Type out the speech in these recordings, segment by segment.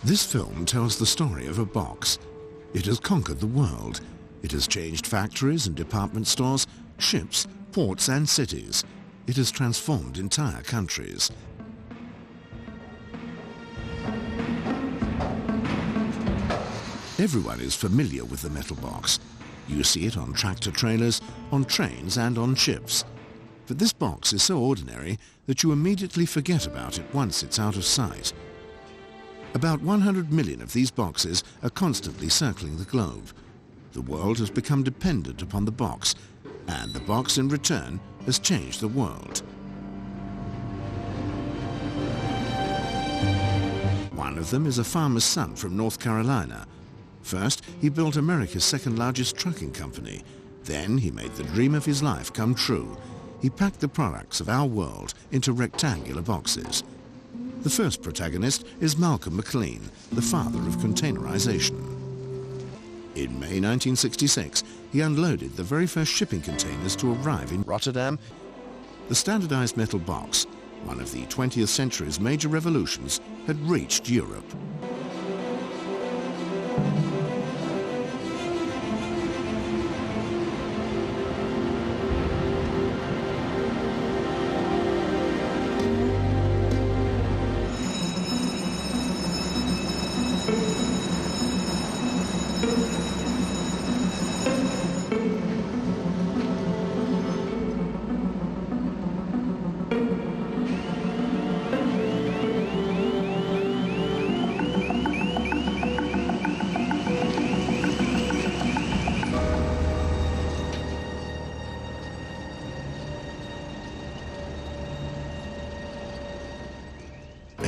This film tells the story of a box. It has conquered the world. It has changed factories and department stores, ships, ports and cities. It has transformed entire countries. Everyone is familiar with the metal box. You see it on tractor trailers, on trains and on ships. But this box is so ordinary that you immediately forget about it once it's out of sight. About 100 million of these boxes are constantly circling the globe. The world has become dependent upon the box, and the box in return has changed the world. One of them is a farmer's son from North Carolina. First, he built America's second largest trucking company. Then he made the dream of his life come true. He packed the products of our world into rectangular boxes. The first protagonist is Malcolm McClean, the father of containerization. In May 1966, he unloaded the very first shipping containers to arrive in Rotterdam. The standardized metal box, one of the 20th century's major revolutions, had reached Europe.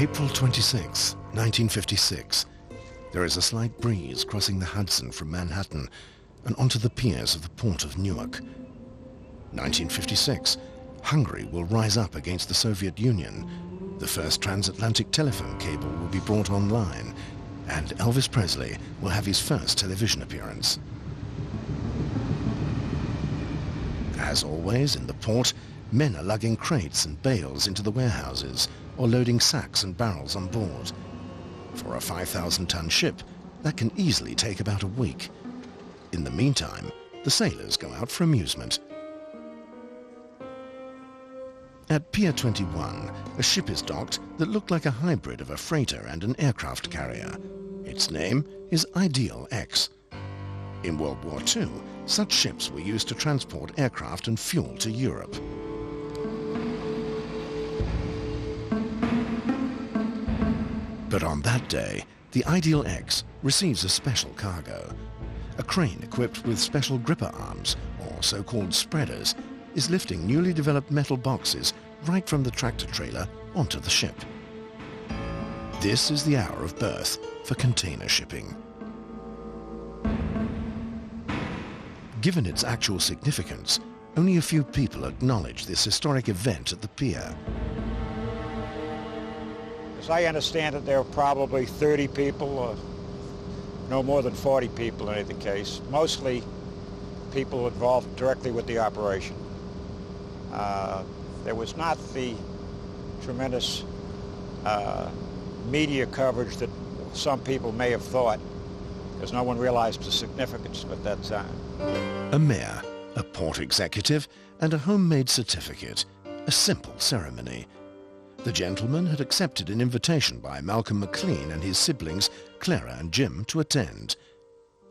April 26, 1956. There is a slight breeze crossing the Hudson from Manhattan and onto the piers of the port of Newark. 1956. Hungary will rise up against the Soviet Union. The first transatlantic telephone cable will be brought online, and Elvis Presley will have his first television appearance. As always, in the port, men are lugging crates and bales into the warehouses or loading sacks and barrels on board. For a 5,000-ton ship, that can easily take about a week. In the meantime, the sailors go out for amusement. At Pier 21, a ship is docked that looked like a hybrid of a freighter and an aircraft carrier. Its name is Ideal X. In World War II, such ships were used to transport aircraft and fuel to Europe. But on that day, the Ideal X receives a special cargo. A crane equipped with special gripper arms, or so-called spreaders, is lifting newly developed metal boxes right from the tractor trailer onto the ship. This is the hour of birth for container shipping. Given its actual significance, only a few people acknowledge this historic event at the pier. As I understand it, there are probably 30 people, or no more than 40 people in either case, mostly people involved directly with the operation. There was not the tremendous media coverage that some people may have thought, because no one realized the significance at that time. A mayor, a port executive, and a homemade certificate. A simple ceremony. The gentleman had accepted an invitation by Malcolm McClean and his siblings, Clara and Jim, to attend.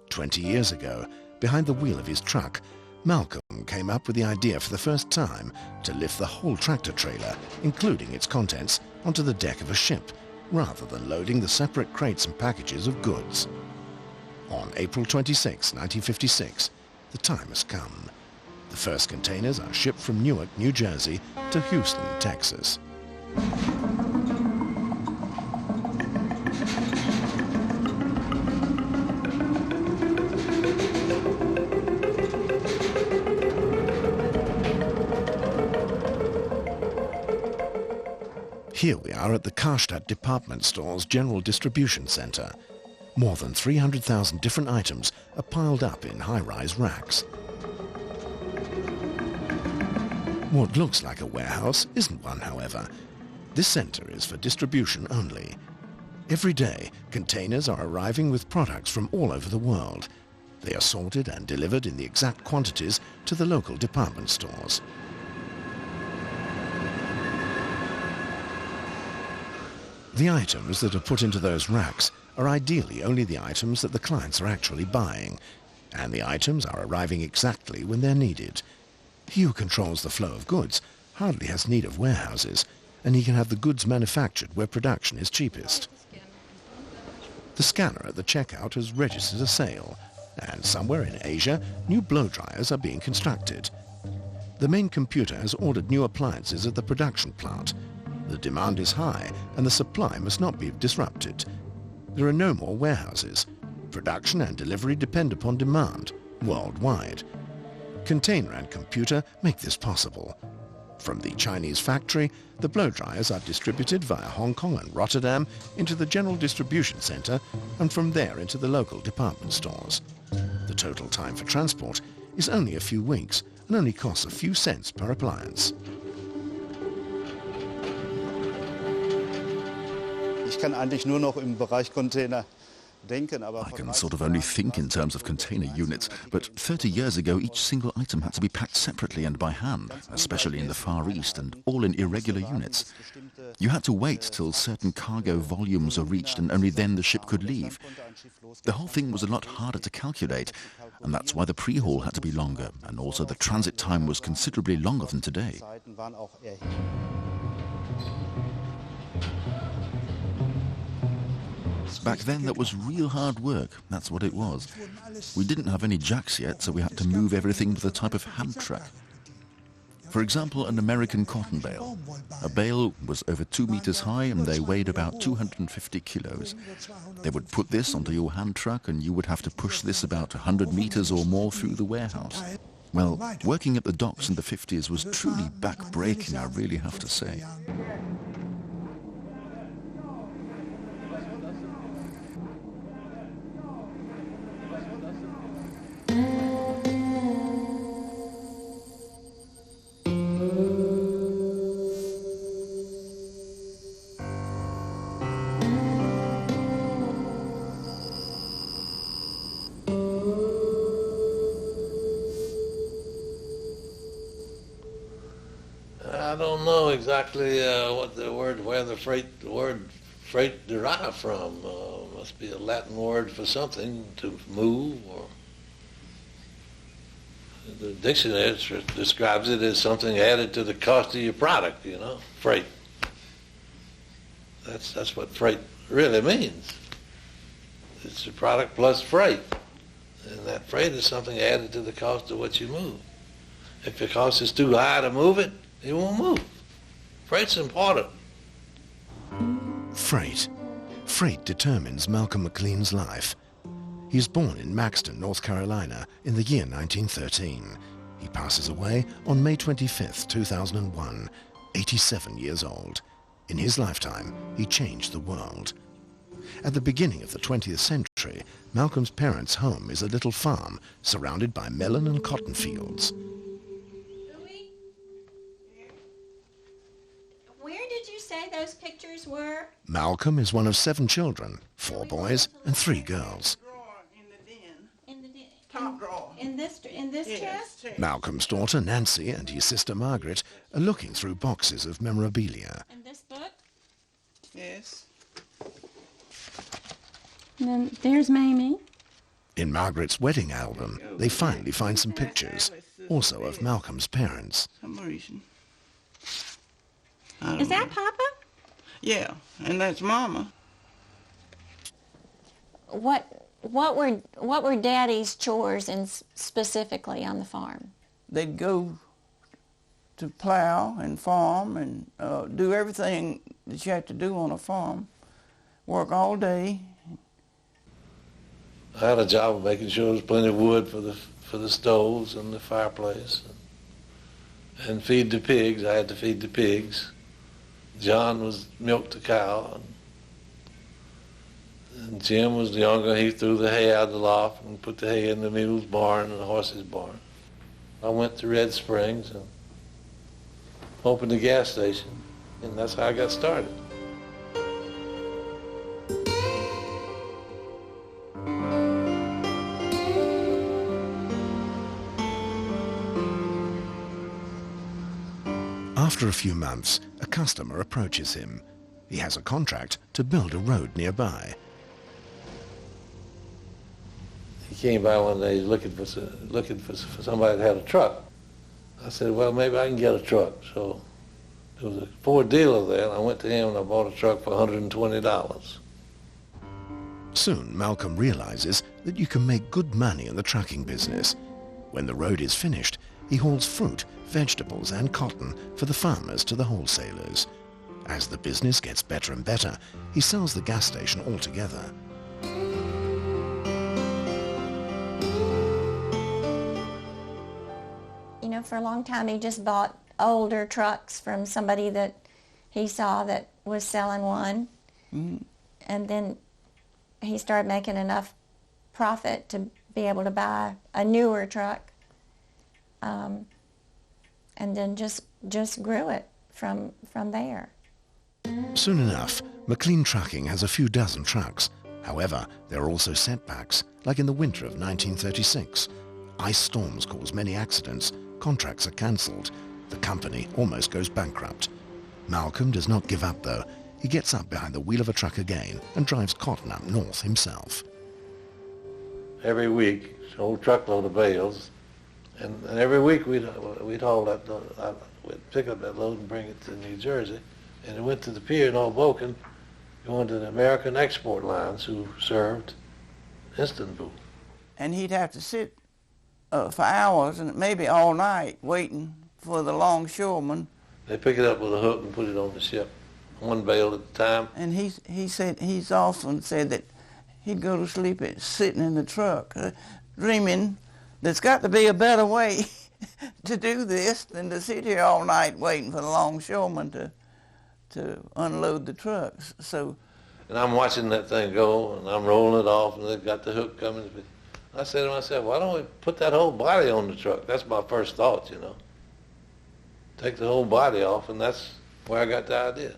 20 years ago, behind the wheel of his truck, Malcolm came up with the idea for the first time to lift the whole tractor trailer, including its contents, onto the deck of a ship, rather than loading the separate crates and packages of goods. On April 26, 1956, the time has come. The first containers are shipped from Newark, New Jersey to Houston, Texas. Here we are at the Karstadt department store's general distribution center. More than 300,000 different items are piled up in high-rise racks. What looks like a warehouse isn't one, however. This center is for distribution only. Every day, containers are arriving with products from all over the world. They are sorted and delivered in the exact quantities to the local department stores. The items that are put into those racks are ideally only the items that the clients are actually buying, and the items are arriving exactly when they're needed. He who controls the flow of goods hardly has need of warehouses, and he can have the goods manufactured where production is cheapest. The scanner at the checkout has registered a sale, and somewhere in Asia, new blow dryers are being constructed. The main computer has ordered new appliances at the production plant. The demand is high, and the supply must not be disrupted. There are no more warehouses. Production and delivery depend upon demand, worldwide. Container and computer make this possible. From the Chinese factory, the blow dryers are distributed via Hong Kong and Rotterdam into the general distribution center, and from there into the local department stores. The total time for transport is only a few weeks and only costs a few cents per appliance. Ich kann eigentlich nur noch im Bereich Container denken, aber I can sort of only think in terms of container units, but 30 years ago each single item had to be packed separately and by hand, especially in the Far East, and all in irregular units. You had to wait till certain cargo volumes are reached, and only then the ship could leave. The whole thing was a lot harder to calculate, and that's why the pre-haul had to be longer, and also the transit time was considerably longer than today. Back then that was real hard work, that's what it was. We didn't have any jacks yet, so we had to move everything with a type of hand truck. For example, an American cotton bale. A bale was over 2 meters high and they weighed about 250 kilos. They would put this onto your hand truck and you would have to push this about 100 meters or more through the warehouse. Well, working at the docks in the 50s was truly back-breaking, I really have to say. I don't know exactly where the word freight derived from. Must be a Latin word for something, to move, or the dictionary describes it as something added to the cost of your product, you know, freight. That's what freight really means. It's the product plus freight. And that freight is something added to the cost of what you move. If the cost is too high to move it, it won't move. Freight's important. Freight. Freight determines Malcolm McClean's life. He is born in Maxton, North Carolina, in the year 1913. He passes away on May 25, 2001, 87 years old. In his lifetime, he changed the world. At the beginning of the 20th century, Malcolm's parents' home is a little farm surrounded by melon and cotton fields. Where did you say those pictures were? Malcolm is one of 7 children, 4 boys and 3 girls. Top drawer. In this chest? Malcolm's daughter Nancy and his sister Margaret are looking through boxes of memorabilia. In this book? Yes. And then there's Mamie. In Margaret's wedding album, they finally find some pictures, also of Malcolm's parents. Some reason. Is that Papa? Yeah, and that's Mama. What were Daddy's chores specifically on the farm? They'd go to plow and farm and do everything that you have to do on a farm. Work all day. I had a job of making sure there was plenty of wood for the stoves and the fireplace, and feed the pigs. I had to feed the pigs. John was milked the cow, and Jim was younger. He threw the hay out of the loft and put the hay in the mule's barn and the horse's barn. I went to Red Springs and opened a gas station, and that's how I got started. After a few months, a customer approaches him. He has a contract to build a road nearby. He came by one day looking for somebody that had a truck. I said, well, maybe I can get a truck. So there was a Ford dealer there, and I went to him and I bought a truck for $120. Soon, Malcolm realizes that you can make good money in the trucking business. When the road is finished, he hauls fruit, vegetables and cotton for the farmers to the wholesalers. As the business gets better and better, he sells the gas station altogether. You know, for a long time he just bought older trucks from somebody that he saw that was selling one. Mm-hmm. And then he started making enough profit to be able to buy a newer truck. And then just grew it from there. Soon enough, McClean Trucking has a few dozen trucks. However, there are also setbacks, like in the winter of 1936. Ice storms cause many accidents, contracts are cancelled, the company almost goes bankrupt. Malcolm does not give up though. He gets up behind the wheel of a truck again and drives cotton up north himself. Every week, a whole truckload of bales, and every week we'd haul that load, we'd pick up that load and bring it to New Jersey, and it went to the pier in Hoboken, going to the American export lines who served Istanbul. And he'd have to sit for hours and maybe all night waiting for the longshoremen. They pick it up with a hook and put it on the ship, one bale at a time. And he said, he's often said that he'd go to sleep sitting in the truck, dreaming there's got to be a better way to do this than to sit here all night waiting for the longshoremen to unload the trucks. So, and I'm watching that thing go, and I'm rolling it off, and they've got the hook coming. I said to myself, why don't we put that whole body on the truck? That's my first thought, you know. Take the whole body off, and that's where I got the idea.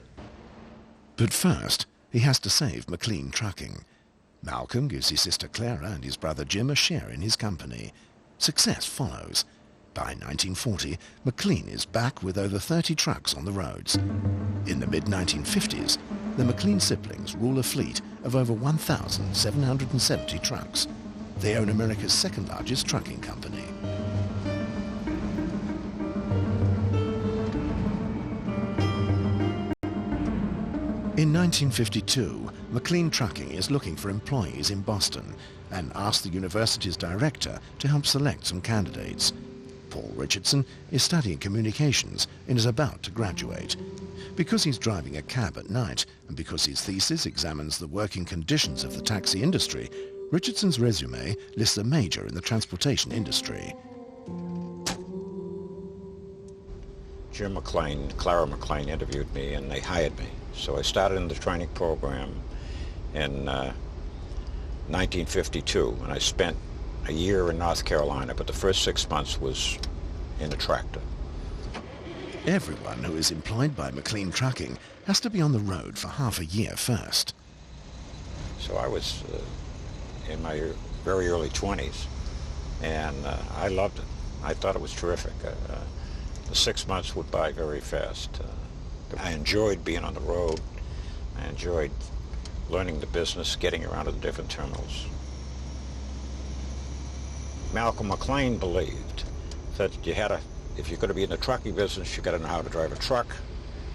But first, he has to save McClean Trucking. Malcolm gives his sister Clara and his brother Jim a share in his company. Success follows. By 1940, McClean is back with over 30 trucks on the roads. In the mid-1950s, the McClean siblings rule a fleet of over 1,770 trucks. They own America's second-largest trucking company. In 1952, McClean Trucking is looking for employees in Boston and asked the university's director to help select some candidates. Paul Richardson is studying communications and is about to graduate. Because he's driving a cab at night and because his thesis examines the working conditions of the taxi industry, Richardson's resume lists a major in the transportation industry. Jim McClean, Clara McClean interviewed me and they hired me. So I started in the training program in 1952, and I spent a year in North Carolina, but the first 6 months was in a tractor. Everyone who is employed by McClean Trucking has to be on the road for half a year first. So I was in my very early 20s, and I loved it. I thought it was terrific. The 6 months went by very fast. I enjoyed being on the road. I enjoyed learning the business, getting around to the different terminals. Malcolm McClean believed that if you're going to be in the trucking business, you got to know how to drive a truck,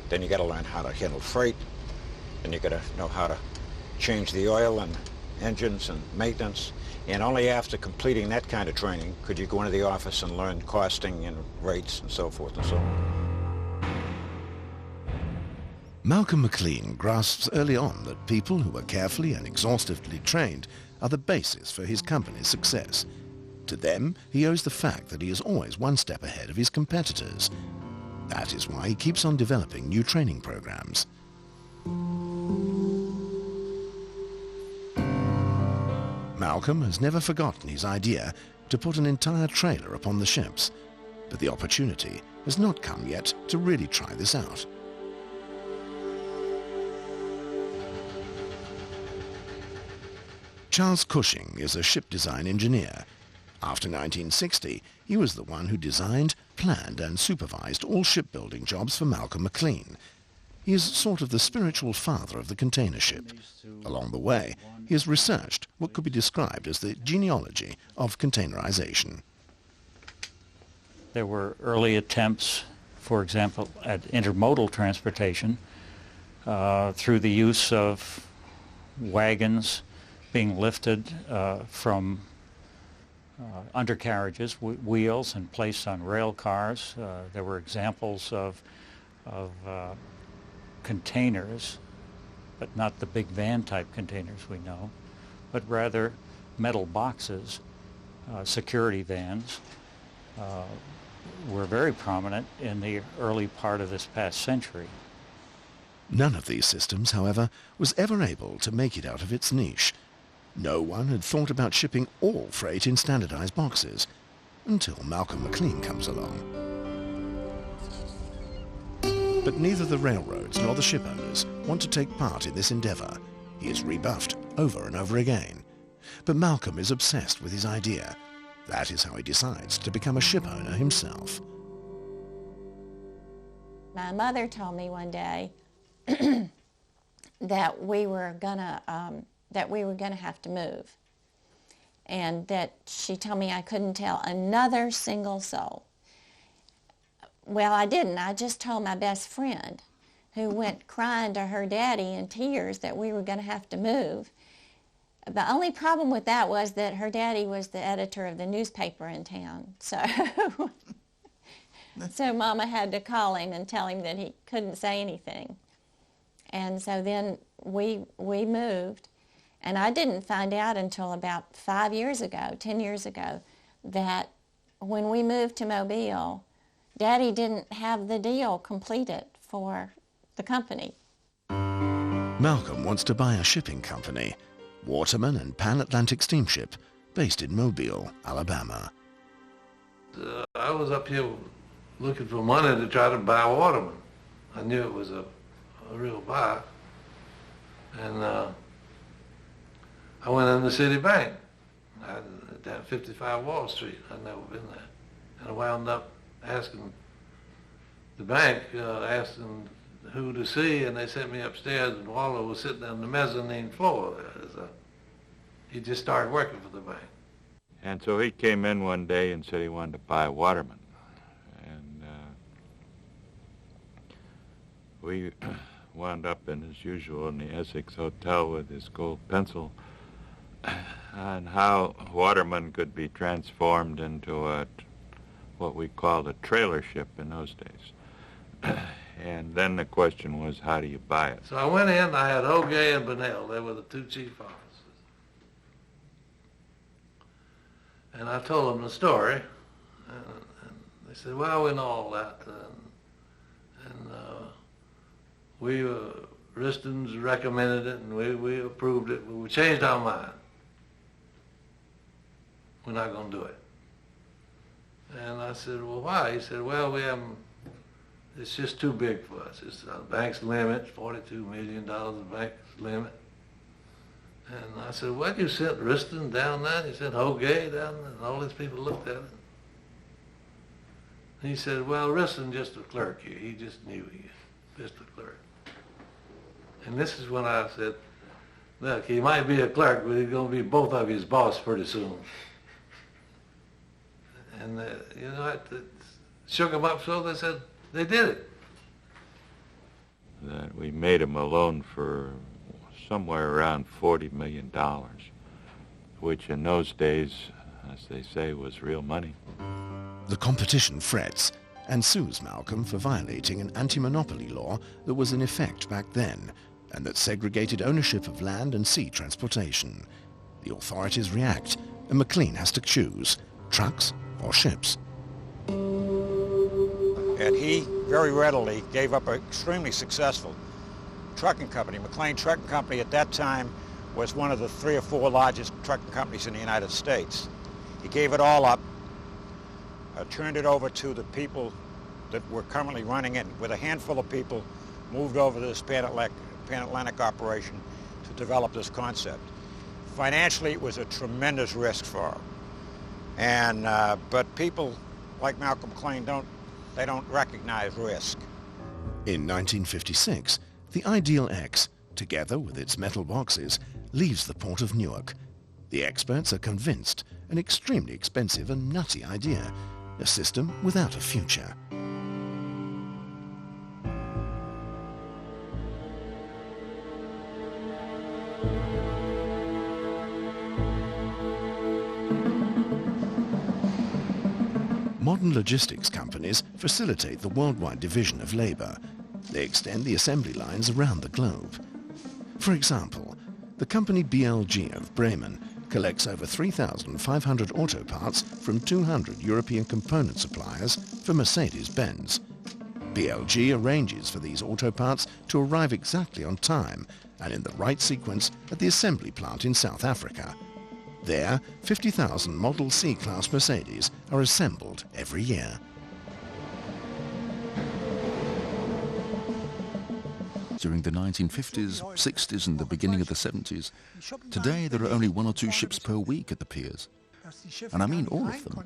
then you got to learn how to handle freight, then you got to know how to change the oil and engines and maintenance, and only after completing that kind of training could you go into the office and learn costing and rates and so forth and so on. Malcolm McClean grasps early on that people who are carefully and exhaustively trained are the basis for his company's success. To them, he owes the fact that he is always one step ahead of his competitors. That is why he keeps on developing new training programs. Malcolm has never forgotten his idea to put an entire trailer upon the ships, but the opportunity has not come yet to really try this out. Charles Cushing is a ship design engineer. After 1960, he was the one who designed, planned and supervised all shipbuilding jobs for Malcolm McClean. He is sort of the spiritual father of the container ship. Along the way, he has researched what could be described as the genealogy of containerization. There were early attempts, for example, at intermodal transportation through the use of wagons being lifted from undercarriages, wheels, and placed on rail cars. There were examples of containers, but not the big van type containers we know, but rather metal boxes, security vans, were very prominent in the early part of this past century. None of these systems, however, was ever able to make it out of its niche. No one had thought about shipping all freight in standardized boxes until Malcolm McClean comes along. But neither the railroads nor the ship owners want to take part in this endeavor. He is rebuffed over and over again. But Malcolm is obsessed with his idea. That is how he decides to become a ship owner himself. My mother told me one day that we were gonna have to move, and that she told me I couldn't tell another single soul. Well, I didn't. I just told my best friend, who went crying to her daddy in tears that we were going to have to move. The only problem with that was that her daddy was the editor of the newspaper in town. So Mama had to call him and tell him that he couldn't say anything. And so then we moved. And I didn't find out until about 10 years ago, that when we moved to Mobile, Daddy didn't have the deal completed for the company. Malcolm wants to buy a shipping company, Waterman and Pan Atlantic Steamship, based in Mobile, Alabama. I was up here looking for money to try to buy Waterman. I knew it was a real buy. And I went in the city bank down 55 Wall Street. I'd never been there. And I wound up asking the bank, asking who to see, and they sent me upstairs, and Waller was sitting on the mezzanine floor there. He just started working for the bank. And so he came in one day and said he wanted to buy Waterman. And we wound up in, as usual, in the Essex Hotel with his gold pencil on how Waterman could be transformed into what we called a trailer ship in those days. And then the question was, how do you buy it? So I went in, I had Ogay and Bunnell. They were the two chief officers. And I told them the story, and they said, well, we know all that. Riston's recommended it, and we approved it, but we changed our mind. We're not going to do it. And I said, well, why? He said, well, it's just too big for us. It's the bank's limit, $42 million the bank's limit. And I said, well, you sent Riston down there, you sent Hogay down there, and all these people looked at it. And he said, well, Riston just a clerk here. He just knew you, just a clerk. And this is when I said, look, he might be a clerk, but he's going to be both of his boss pretty soon. And, it shook them up so they said they did it. That we made him a loan for somewhere around $40 million, which in those days, as they say, was real money. The competition frets and sues Malcolm for violating an anti-monopoly law that was in effect back then, and that segregated ownership of land and sea transportation. The authorities react, and McClean has to choose trucks or ships. And he very readily gave up an extremely successful trucking company. McClean Trucking Company at that time was one of the 3 or 4 largest trucking companies in the United States. He gave it all up, turned it over to the people that were currently running it, with a handful of people moved over to this Pan Atlantic operation to develop this concept. Financially, it was a tremendous risk for him. But people like Malcolm McClean, they don't recognize risk. In 1956, the Ideal X, together with its metal boxes, leaves the port of Newark. The experts are convinced an extremely expensive and nutty idea, a system without a future. Modern logistics companies facilitate the worldwide division of labour. They extend the assembly lines around the globe. For example, the company BLG of Bremen collects over 3,500 auto parts from 200 European component suppliers for Mercedes-Benz. BLG arranges for these auto parts to arrive exactly on time and in the right sequence at the assembly plant in South Africa. There, 50,000 Model C-Class Mercedes are assembled every year. During the 1950s, 60s and the beginning of the 70s, today there are only 1 or 2 ships per week at the piers. And I mean all of them.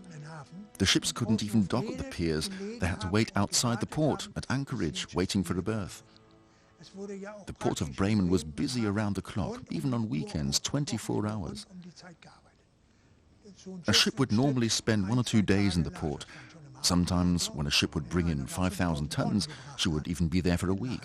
The ships couldn't even dock at the piers. They had to wait outside the port at anchorage, waiting for a berth. The port of Bremen was busy around the clock, even on weekends, 24 hours. A ship would normally spend 1 or 2 days in the port. Sometimes, when a ship would bring in 5,000 tons, she would even be there for a week.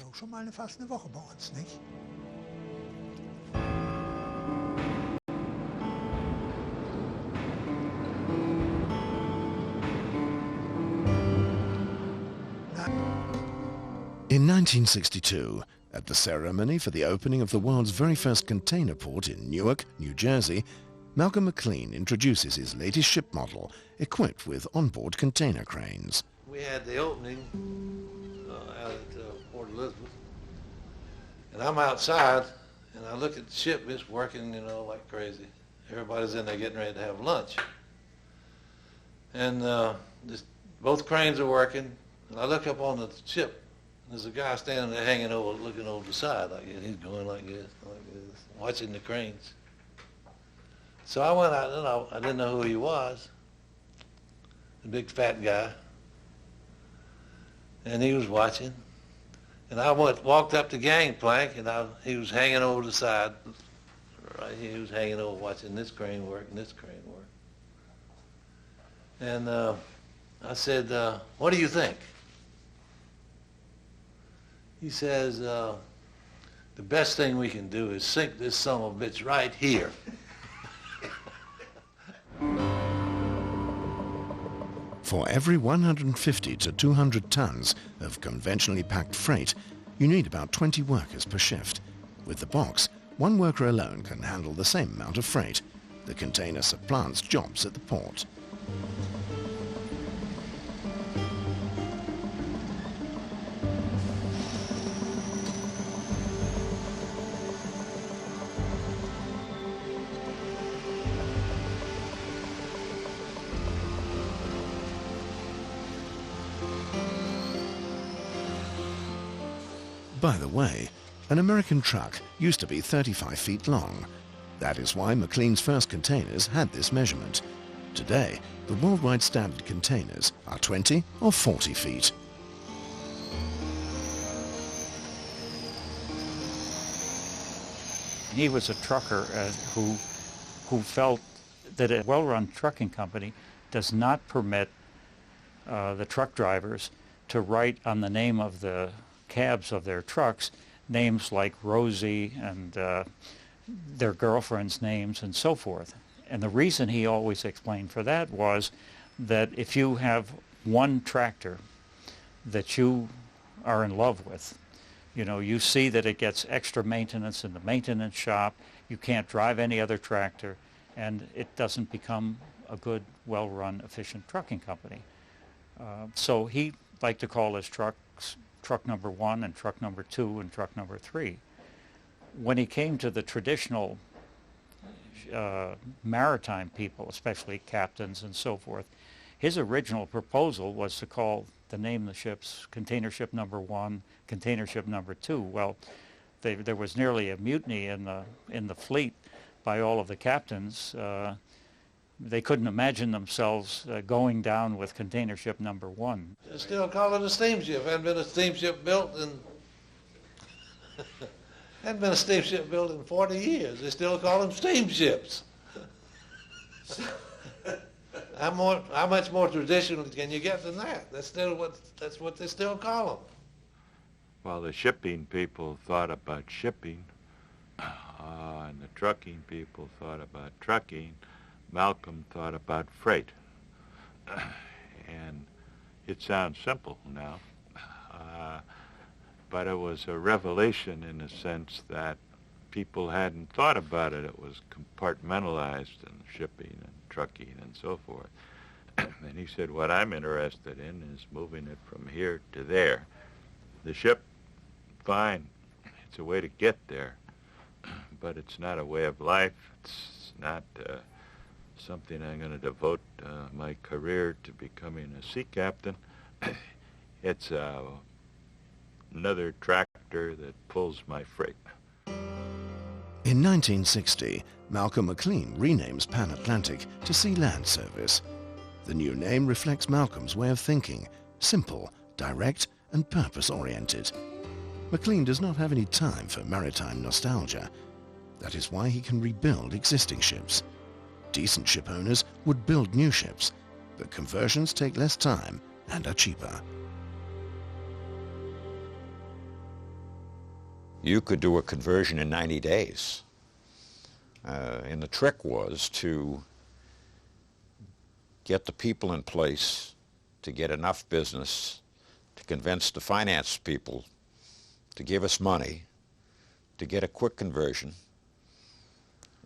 In 1962, at the ceremony for the opening of the world's very first container port in Newark, New Jersey, Malcolm McClean introduces his latest ship model, equipped with onboard container cranes. We had the opening out at Port Elizabeth, and I'm outside, and I look at the ship. It's working, like crazy. Everybody's in there getting ready to have lunch, and both cranes are working. And I look up on the ship. There's a guy standing there hanging over, looking over the side like this. He's going like this, watching the cranes. So I went out, and I didn't know who he was, the big fat guy. And he was watching. And I walked up the gangplank, and he was hanging over the side. Right here, he was hanging over watching this crane work and this crane work. And I said, what do you think? He says, the best thing we can do is sink this son of a bitch right here. For every 150 to 200 tons of conventionally packed freight, you need about 20 workers per shift. With the box, one worker alone can handle the same amount of freight. The container supplants jobs at the port. By the way, an American truck used to be 35 feet long. That is why McClean's first containers had this measurement. Today, the worldwide standard containers are 20 or 40 feet. He was a trucker who felt that a well-run trucking company does not permit the truck drivers to write on the name of the cabs of their trucks names like Rosie and their girlfriends' names and so forth. And the reason he always explained for that was that if you have one tractor that you are in love with, you see that it gets extra maintenance in the maintenance shop, you can't drive any other tractor, and it doesn't become a good, well-run, efficient trucking company. So he liked to call his trucks truck number 1 and truck number 2 and truck number 3. When he came to the traditional maritime people, especially captains and so forth, his original proposal was to call the name of the ships container ship number 1, container ship number 2. Well, there was nearly a mutiny in the fleet by all of the captains they couldn't imagine themselves going down with container ship number 1. They still call it a steamship. Hadn't been a steamship built in hadn't been a steamship built in 40 years. They still call them steamships. How much more traditional can you get than that? That's what they still call them. Well, the shipping people thought about shipping, and the trucking people thought about trucking. Malcolm thought about freight. And it sounds simple now, but it was a revelation in the sense that people hadn't thought about it. It was compartmentalized in shipping and trucking and so forth. And he said, what I'm interested in is moving it from here to there. The ship, fine, it's a way to get there, but it's not a way of life. It's not something I'm going to devote my career to becoming a sea captain. It's another tractor that pulls my freight. In 1960, Malcolm McClean renames Pan Atlantic to Sea Land Service. The new name reflects Malcolm's way of thinking, simple, direct, and purpose-oriented. McClean does not have any time for maritime nostalgia. That is why he can rebuild existing ships. Decent ship owners would build new ships, but conversions take less time and are cheaper. You could do a conversion in 90 days. And the trick was to get the people in place to get enough business to convince the finance people to give us money to get a quick conversion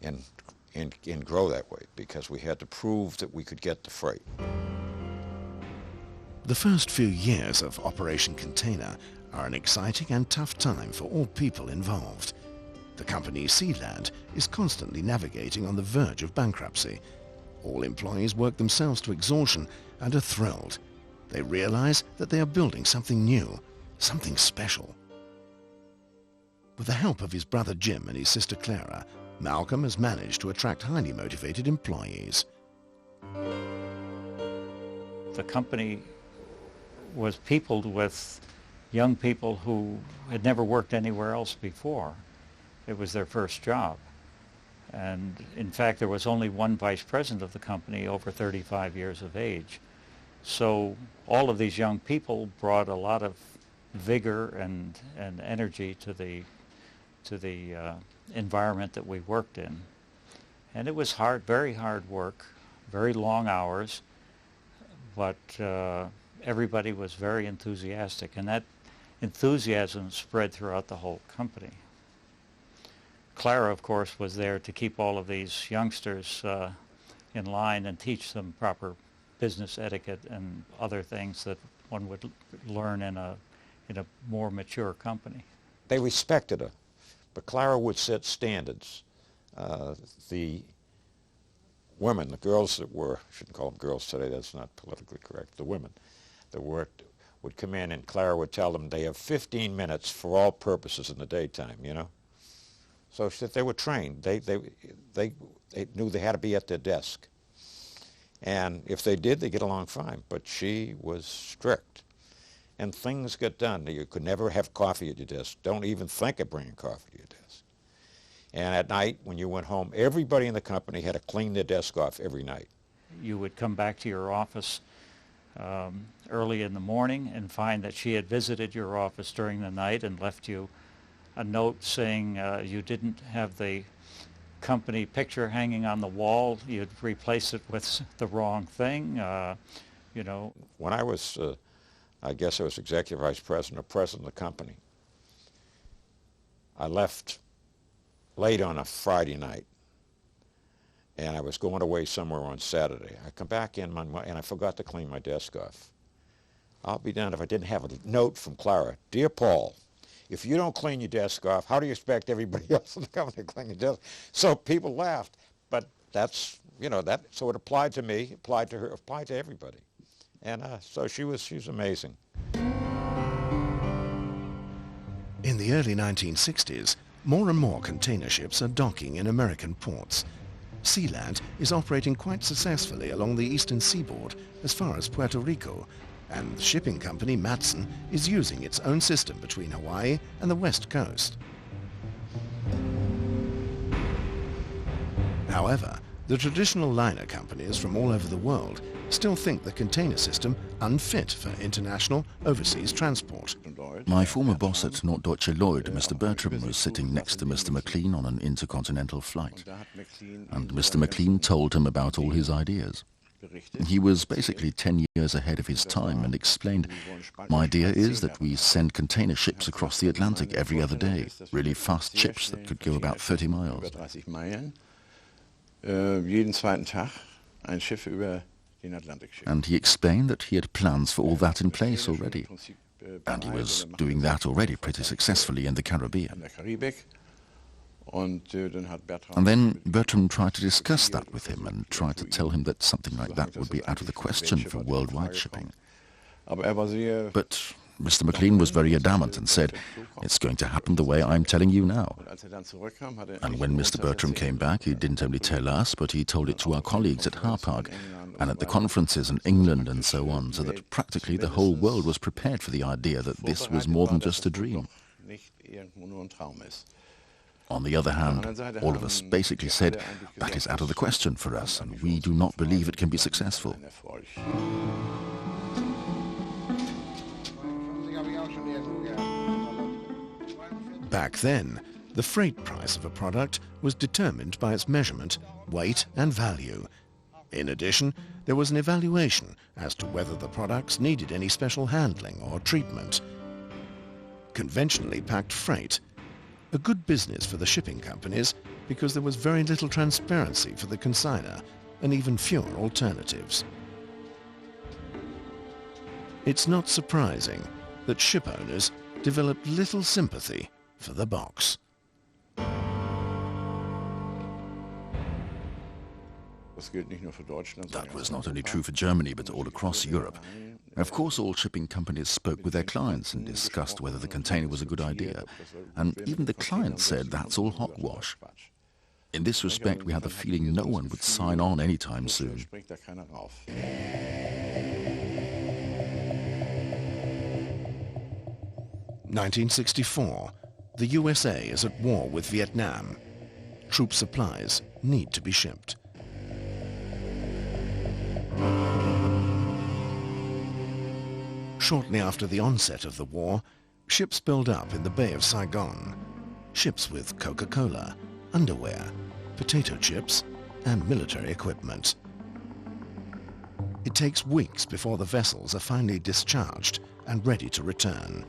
and grow that way, because we had to prove that we could get the freight. The first few years of Operation Container are an exciting and tough time for all people involved. The company Sealand is constantly navigating on the verge of bankruptcy. All employees work themselves to exhaustion and are thrilled. They realize that they are building something new, something special. With the help of his brother Jim and his sister Clara, Malcolm has managed to attract highly motivated employees. The company was peopled with young people who had never worked anywhere else before. It was their first job. And in fact, there was only one vice president of the company over 35 years of age. So all of these young people brought a lot of vigor and energy to the environment that we worked in. And it was hard, very hard work, very long hours, but everybody was very enthusiastic, and that enthusiasm spread throughout the whole company. Clara, of course, was there to keep all of these youngsters in line and teach them proper business etiquette and other things that one would learn in a more mature company. They respected her, but Clara would set standards. The women, the girls that were, I shouldn't call them girls today, that's not politically correct, the women that worked would come in, and Clara would tell them they have 15 minutes for all purposes in the daytime, you know. So they were trained. They knew they had to be at their desk. And if they did, they'd get along fine. But she was strict. And things got done. You could never have coffee at your desk. Don't even think of bringing coffee to your desk. And at night, when you went home, everybody in the company had to clean their desk off every night. You would come back to your office early in the morning and find that she had visited your office during the night and left you a note saying you didn't have the company picture hanging on the wall. You'd replace it with the wrong thing, you know. When I was, I guess I was executive vice president or president of the company, I left late on a Friday night, and I was going away somewhere on Saturday. I come back in and I forgot to clean my desk off. I'll be damned if I didn't have a note from Clara. Dear Paul, if you don't clean your desk off, how do you expect everybody else in the company to clean your desk? So people laughed, but that's, you know, that, so it applied to me, applied to her, applied to everybody. And so she was amazing. In the early 1960s, more and more container ships are docking in American ports. Sealand is operating quite successfully along the eastern seaboard as far as Puerto Rico, and the shipping company Matson is using its own system between Hawaii and the west coast. However, the traditional liner companies from all over the world still think the container system unfit for international overseas transport. My former boss at Norddeutsche Lloyd, Mr. Bertram, was sitting next to Mr. McClean on an intercontinental flight, and Mr. McClean told him about all his ideas. He was basically 10 years ahead of his time and explained, "My idea is that we send container ships across the Atlantic every other day, really fast ships that could go about 30 miles. Jeden zweiten Tag ein Schiff über den Atlantik schicken." And he explained that he had plans for all that in place already. And he was doing that already pretty successfully in the Caribbean. And then Bertram tried to discuss that with him and tried to tell him that something like that would be out of the question for worldwide shipping. But Mr. McClean was very adamant and said, "It's going to happen the way I'm telling you now." And when Mr. Bertram came back, he didn't only tell us, but he told it to our colleagues at Hapag and at the conferences in England and so on, so that practically the whole world was prepared for the idea that this was more than just a dream. On the other hand, all of us basically said, that is out of the question for us, and we do not believe it can be successful. Back then, the freight price of a product was determined by its measurement, weight and value. In addition, there was an evaluation as to whether the products needed any special handling or treatment. Conventionally packed freight, a good business for the shipping companies because there was very little transparency for the consignor and even fewer alternatives. It's not surprising that ship owners developed little sympathy for the box. That was not only true for Germany, but all across Europe. Of course, all shipping companies spoke with their clients and discussed whether the container was a good idea. And even the clients said that's all hogwash. In this respect, we had the feeling no one would sign on anytime soon. 1964. The USA is at war with Vietnam. Troop supplies need to be shipped. Shortly after the onset of the war, ships build up in the Bay of Saigon. Ships with Coca-Cola, underwear, potato chips, and military equipment. It takes weeks before the vessels are finally discharged and ready to return.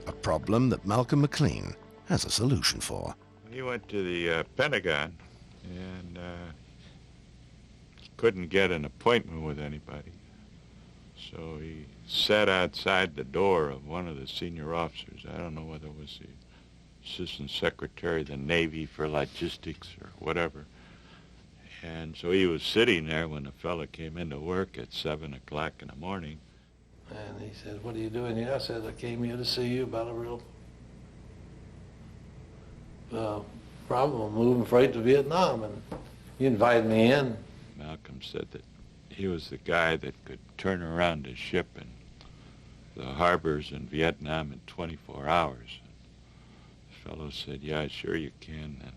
A problem that Malcolm McClean has a solution for. He went to the Pentagon and couldn't get an appointment with anybody. So he sat outside the door of one of the senior officers. I don't know whether it was the Assistant Secretary of the Navy for Logistics or whatever. And so he was sitting there when the fella came into work at 7 o'clock in the morning. And he said, "What are you doing here?" I said, "I came here to see you about a real problem of moving freight to Vietnam, and you invited me in." Malcolm said that he was the guy that could turn around a ship in the harbors in Vietnam in 24 hours. The fellow said, "Yeah, sure you can." And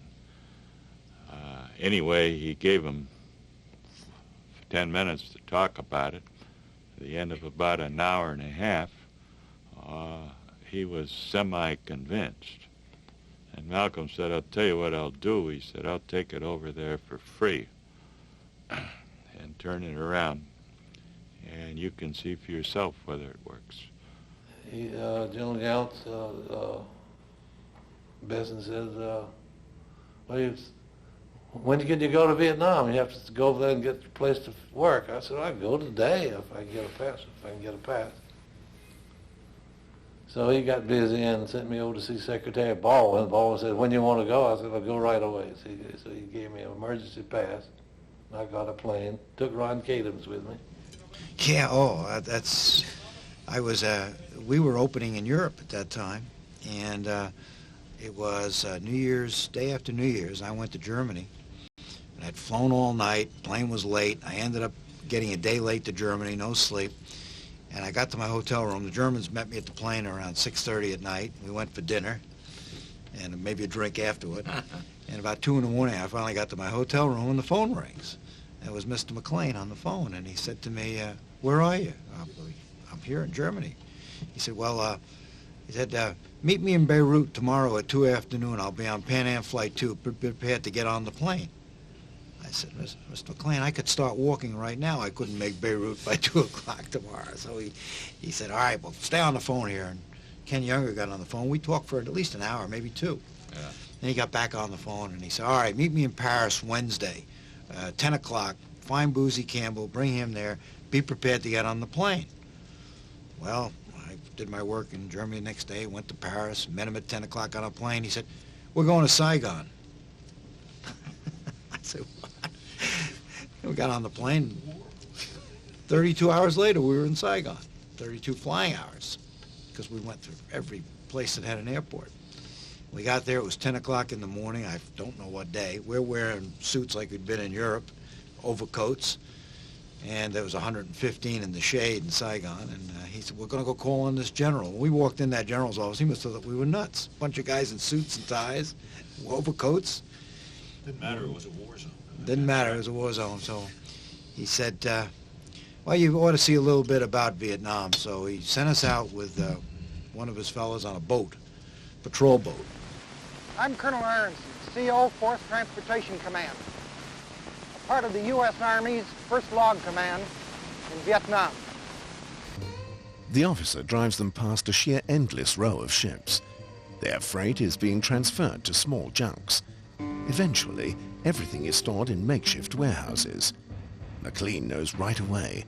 anyway, he gave him 10 minutes to talk about it. At the end of about an hour and a half, he was semi-convinced. And Malcolm said, "I'll tell you what I'll do." He said, "I'll take it over there for free and turn it around, and you can see for yourself whether it works." General Gallant's business says, "When can you go to Vietnam? You have to go over there and get a place to work." I said, "I'll go today if I can get a pass. So he got busy and sent me over to see Secretary Baldwin. Baldwin said, "When you want to go?" I said, "I'll go right away." So he gave me an emergency pass. I got a plane. Took Ron Cadams with me. Yeah. We were opening in Europe at that time, and it was New Year's, day after New Year's. I went to Germany, and I I'd flown all night, plane was late. I ended up getting a day late to Germany, no sleep. And I got to my hotel room. The Germans met me at the plane around 6:30 at night. We went for dinner and maybe a drink afterward. And about 2 in the morning, I finally got to my hotel room and the phone rings. And it was Mr. McClean on the phone, and he said to me, where are you? I'm here in Germany. He said, well, meet me in Beirut tomorrow at 2 afternoon. I'll be on Pan Am Flight 2, prepared to get on the plane. I said, Mr. McClean, I could start walking right now. I couldn't make Beirut by 2 o'clock tomorrow. So he said, all right, well, stay on the phone here. And Ken Younger got on the phone. We talked for at least an hour, maybe 2. Yeah. Then he got back on the phone, and he said, all right, meet me in Paris Wednesday, 10 o'clock. Find Boozy Campbell, bring him there. Be prepared to get on the plane. Well, I did my work in Germany the next day, went to Paris, met him at 10 o'clock on a plane. He said, we're going to Saigon. I said, what? We got on the plane. 32 hours later, we were in Saigon. 32 flying hours, because we went through every place that had an airport. We got there, it was 10 o'clock in the morning. I don't know what day. We're wearing suits like we'd been in Europe, overcoats, and there was 115 in the shade in Saigon, and he said, we're going to go call on this general. When we walked in that general's office, he must have thought we were nuts. A bunch of guys in suits and ties, overcoats. Didn't matter, it was a war zone. Didn't matter, it was a war zone. So he said, well, you ought to see a little bit about Vietnam. So he sent us out with one of his fellows on a boat, patrol boat. I'm Colonel Aronson, CO, 4th Transportation Command, a part of the U.S. Army's 1st Log Command in Vietnam. The officer drives them past a sheer endless row of ships. Their freight is being transferred to small junks. Eventually, everything is stored in makeshift warehouses. McClean knows right away,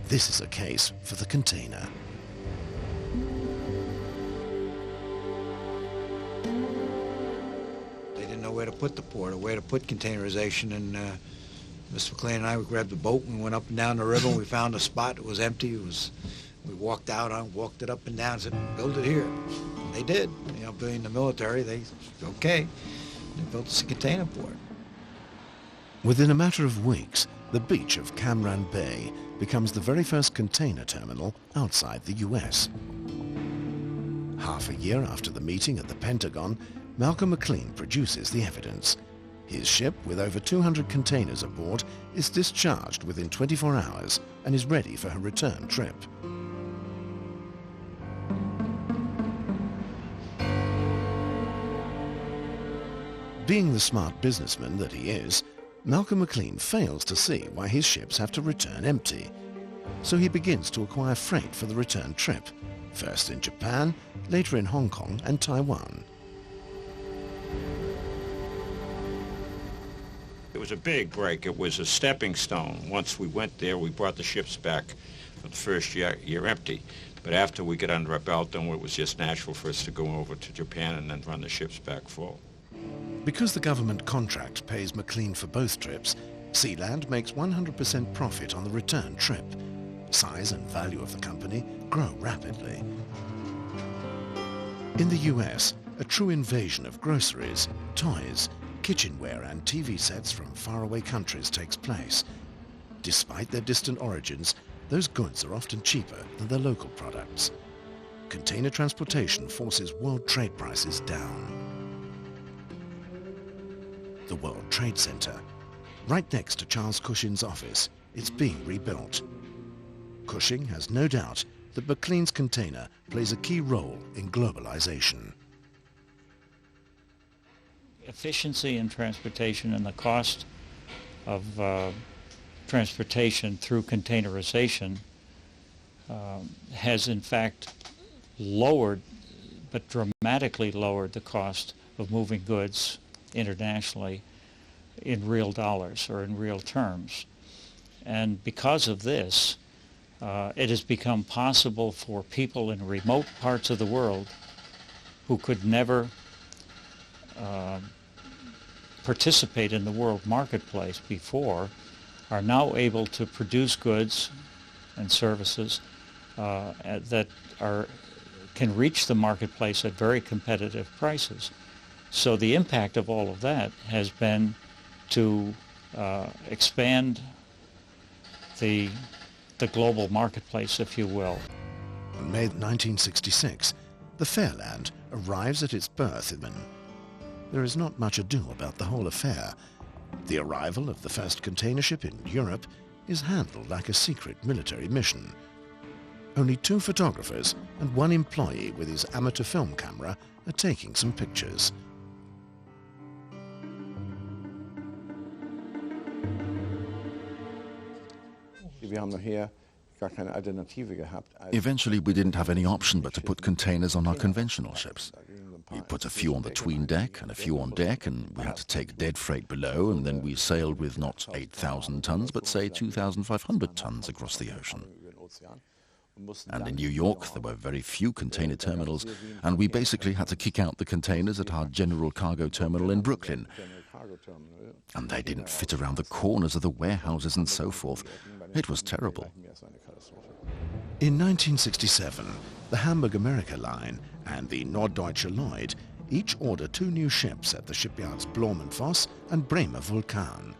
this is a case for the container. They didn't know where to put the port or where to put containerization, and Mr. McClean and I, we grabbed the boat and went up and down the river, and we found a spot. It was empty. We walked out on, walked it up and down, and said, build it here. And they did. You know, being the military, they said, okay. They built us a container port. Within a matter of weeks, the beach of Cam Ranh Bay becomes the very first container terminal outside the US. Half a year after the meeting at the Pentagon, Malcolm McClean produces the evidence. His ship, with over 200 containers aboard, is discharged within 24 hours and is ready for her return trip. Being the smart businessman that he is, Malcolm McClean fails to see why his ships have to return empty. So he begins to acquire freight for the return trip, first in Japan, later in Hong Kong and Taiwan. It was a big break. It was a stepping stone. Once we went there, we brought the ships back for the first year empty. But after we get under our belt, then it was just natural for us to go over to Japan and then run the ships back full. Because the government contract pays McClean for both trips, Sealand makes 100% profit on the return trip. Size and value of the company grow rapidly. In the US, a true invasion of groceries, toys, kitchenware and TV sets from faraway countries takes place. Despite their distant origins, those goods are often cheaper than their local products. Container transportation forces world trade prices down. The World Trade Center, right next to Charles Cushing's office, it's being rebuilt. Cushing has no doubt that McClean's container plays a key role in globalization. Efficiency in transportation and the cost of transportation through containerization has in fact lowered, but dramatically lowered, the cost of moving goods internationally in real dollars or in real terms. And because of this, it has become possible for people in remote parts of the world who could never participate in the world marketplace before are now able to produce goods and services that can reach the marketplace at very competitive prices. So the impact of all of that has been to expand the global marketplace, if you will. In May 1966, the Fairland arrives at its berth. There is not much ado about the whole affair. The arrival of the first container ship in Europe is handled like a secret military mission. Only 2 photographers and 1 employee with his amateur film camera are taking some pictures. Eventually we didn't have any option but to put containers on our conventional ships. We put a few on the 'tween deck and a few on deck, and we had to take dead freight below, and then we sailed with not 8,000 tons but say 2,500 tons across the ocean. And in New York there were very few container terminals, and we basically had to kick out the containers at our general cargo terminal in Brooklyn. And they didn't fit around the corners of the warehouses and so forth. It was terrible. In 1967, the Hamburg America Line and the Norddeutsche Lloyd each order 2 new ships at the shipyards Blormenfoss and Bremer Vulkan.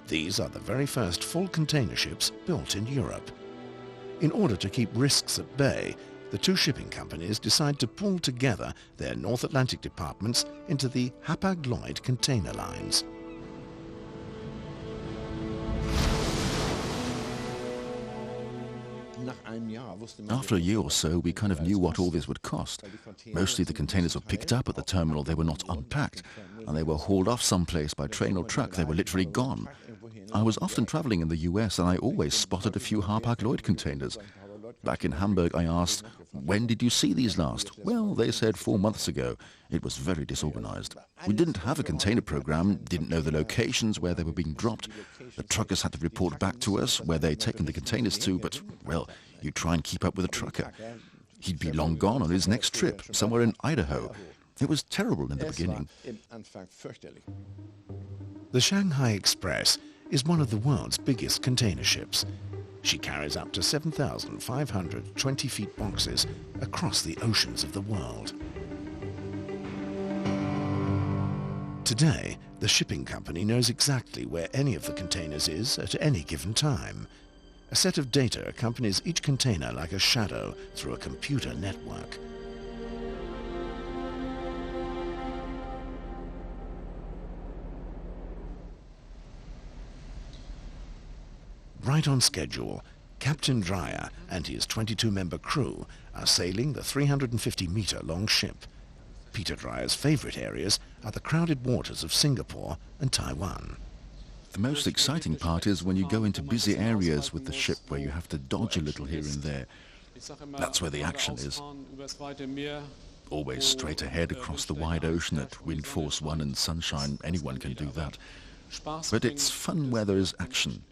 These are the very first full container ships built in Europe. In order to keep risks at bay, the 2 shipping companies decide to pool together their North Atlantic departments into the Hapag-Lloyd container lines. After a year or so, we kind of knew what all this would cost. Mostly the containers were picked up at the terminal, they were not unpacked, and they were hauled off someplace by train or truck. They were literally gone. I was often traveling in the US, and I always spotted a few Hapag-Lloyd containers. Back in Hamburg, I asked, "When did you see these last?" Well, they said 4 months ago. It was very disorganized. We didn't have a container program, didn't know the locations where they were being dropped. The truckers had to report back to us where they'd taken the containers to, but, well, you try and keep up with a trucker. He'd be long gone on his next trip, somewhere in Idaho. It was terrible in the beginning. The Shanghai Express is one of the world's biggest container ships. She carries up to 7,500 20-feet boxes across the oceans of the world. Today, the shipping company knows exactly where any of the containers is at any given time. A set of data accompanies each container like a shadow through a computer network. Right on schedule, Captain Dreyer and his 22-member crew are sailing the 350-meter-long ship. Peter Dreyer's favorite areas are the crowded waters of Singapore and Taiwan. The most exciting part is when you go into busy areas with the ship where you have to dodge a little here and there. That's where the action is. Always straight ahead across the wide ocean at wind force 1 and sunshine. Anyone can do that. But it's fun where there is action,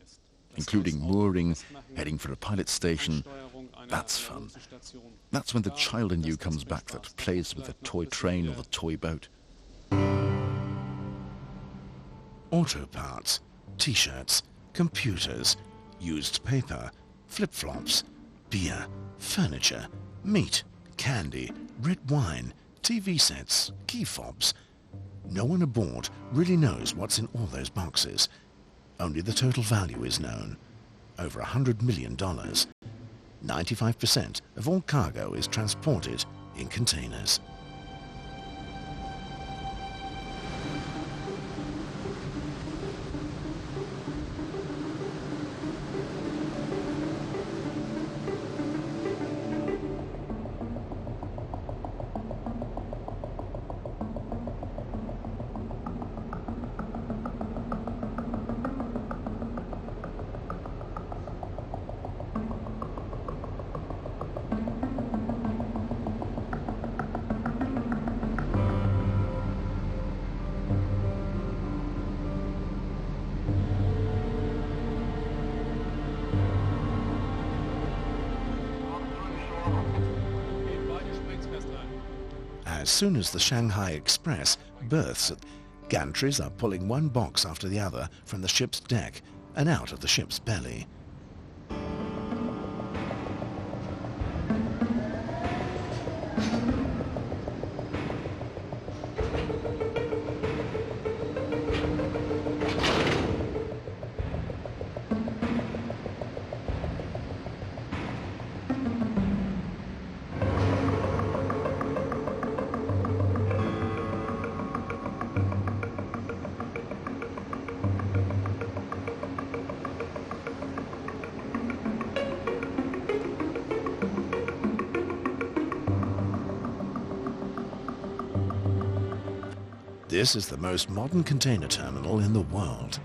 including mooring, heading for a pilot station. That's fun. That's when the child in you comes back that plays with the toy train or the toy boat. Auto parts, T-shirts, computers, used paper, flip-flops, beer, furniture, meat, candy, red wine, TV sets, key fobs. No one aboard really knows what's in all those boxes. Only the total value is known. Over $100 million. 95% of all cargo is transported in containers. As soon as the Shanghai Express berths, gantries are pulling one box after the other from the ship's deck and out of the ship's belly. This is the most modern container terminal in the world.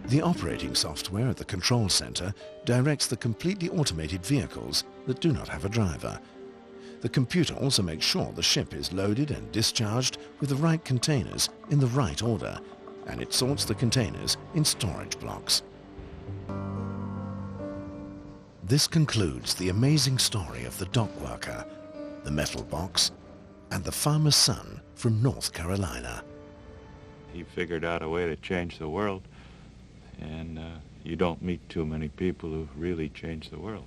The operating software at the control center directs the completely automated vehicles that do not have a driver. The computer also makes sure the ship is loaded and discharged with the right containers in the right order, and it sorts the containers in storage blocks. This concludes the amazing story of the dock worker, the metal box, and the farmer's son from North Carolina. He figured out a way to change the world, and you don't meet too many people who really change the world.